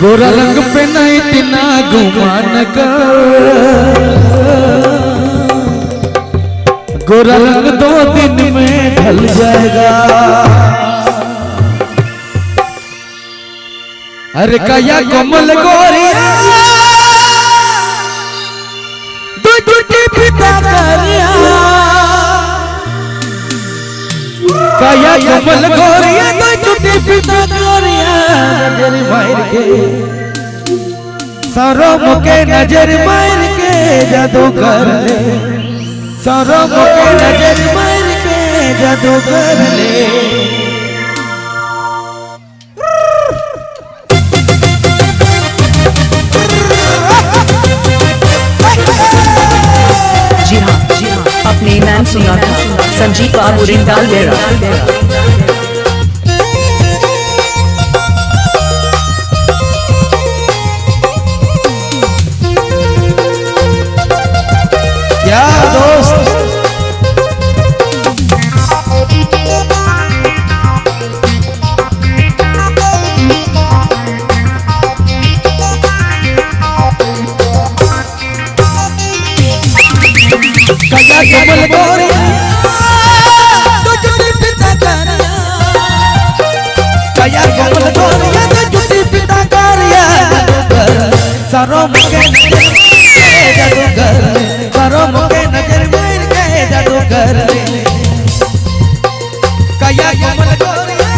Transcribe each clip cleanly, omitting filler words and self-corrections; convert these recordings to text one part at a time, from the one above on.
गोरा रंग पे नहीं इतना गुमान कर, गोरा रंग 2 दिन में ढल जाएगा। अरे कया कोमल गोरिया दो टूटी पिता करिया, कया कोमल गोरिया दो टूटी पिता करिया। नजर मार के सरों के नजर मार के जादू कर ले, सरों के नजर मार के जादू कर ले। जी हाँ, अपने नाम सुना था संजीव बाबू रिंदाल बेरा। क्या दोस्त कया कोमल गोरिया तो जुटी पिता करिया, कया कोमल गोरिया तो जुटी पिता करिया। सरों के जादू कर ले, सरों के नजर मार के जादू कर ले। कया कोमल गोरिया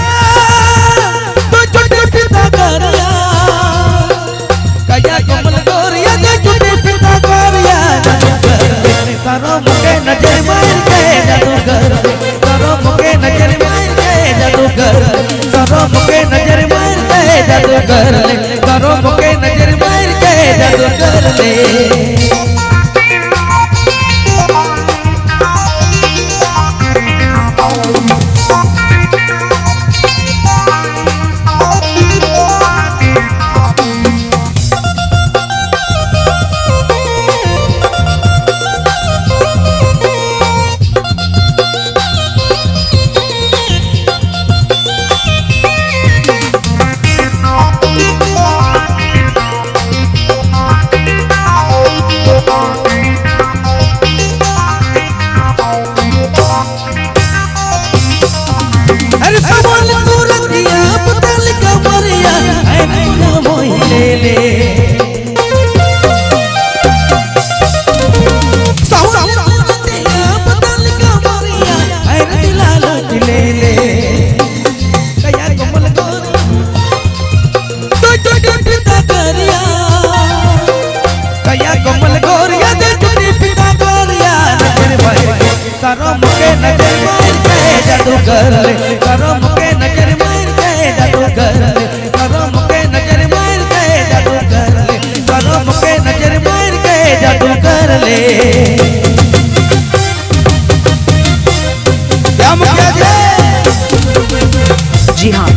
तो जुटी पिता करिया, कया कोमल गोरिया तो जुटी पिता करिया। सरों के नजर मार के जादू कर ले, सरों के नजर मार के जादू कर ले, सरों के नजर मार के जादू कर ले, सरों के नजर मार के जादू कर ले। सरों के नजर मार के जादू कर ले, सरों के नजर मार के जादू कर ले, सरों के नजर मार के जादू कर ले, सरों के नजर मार के जादू कर ले। क्या मुखिया जी हाँ,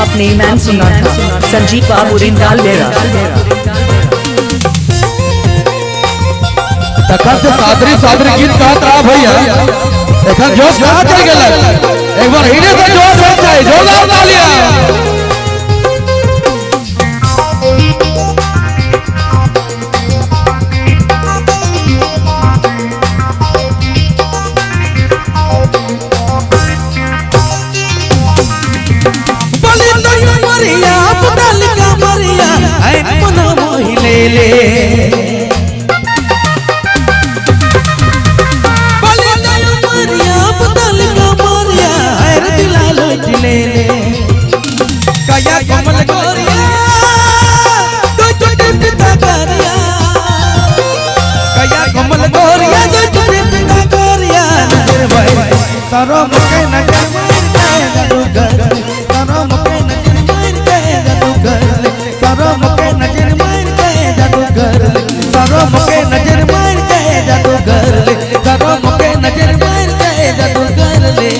अपने नाम सुना था संजीव बाबू रिंदाल बेरा। तखन से सादरी गीत कहत रहा भैया, एखन जोश कहाँ चल गया? एक बार हिने से जोश हो जाए, जोरदार तालियां। मरिया पताल का मरिया ऐ मना मोहि ले ले, कया कोमल गोरिया दो टूटी पिता करिया, कया कोमल गोरिया दो टूटी पिता करिया। नजर मार सरों के नजर मार के जादू कर ले, सरों के नजर मार के जादू कर ले, सरों के नजर मार के जादू कर ले, सरों के नजर मार के जादू कर ले, सरों के नजर मार के जादू कर ले।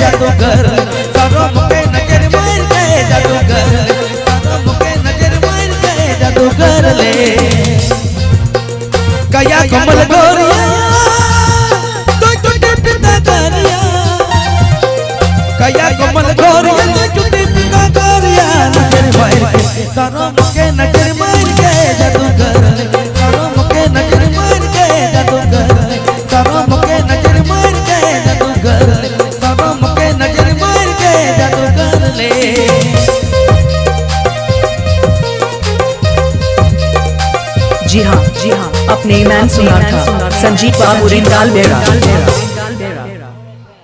जादूगर सारो मुके नजर मार के जादूगर सारो मुके नजर मार के जादूगर ले कया कमल गोरिया तो टूटे पिता गरिया कया कमल गोरिया तो टूटे पिता गरिया नजर मार के सारो मुके नजर मार के जादूगर सारो मुके नजर मार के जादूगर सारो मुके नजर मार के जादूगर सारो मुके नजर मार के जादूगर ले जी हाँ अपने मैन सुना था संजीव बाबू रिंदाल बेड़ा।